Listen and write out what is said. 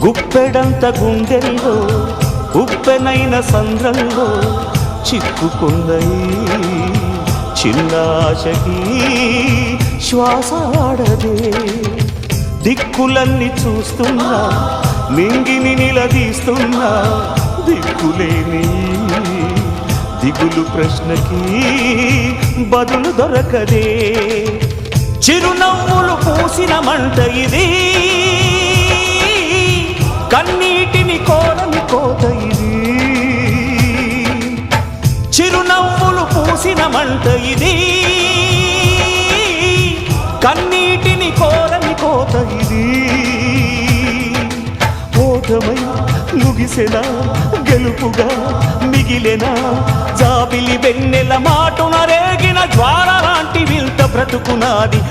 గుప్పెడంత గుండెల్లో ఉప్పెనైన సంద్రంలో చిక్కుకుందయి చిన్నాశకి శ్వాస ఆడదే దిక్కులన్నీ చూస్తున్నా నింగిని నిలదీస్తున్నా దిక్కులేని దిగులు ప్రశ్నకి బదులు దొరకదే చిరునవ్వులు పూసిన మంట ఇది కన్నీటిని కోరని కోత ఇది చిరునవ్వులు పూసిన మంట ఇది కన్నీటిని కోరని కోత ఇది ఓటమై ముగిసెనా గెలుపుగా మిగిలెనా జాబిలి వెన్నెల మాటున రేగిన జ్వాల లాంటి వింత బ్రతుకునాది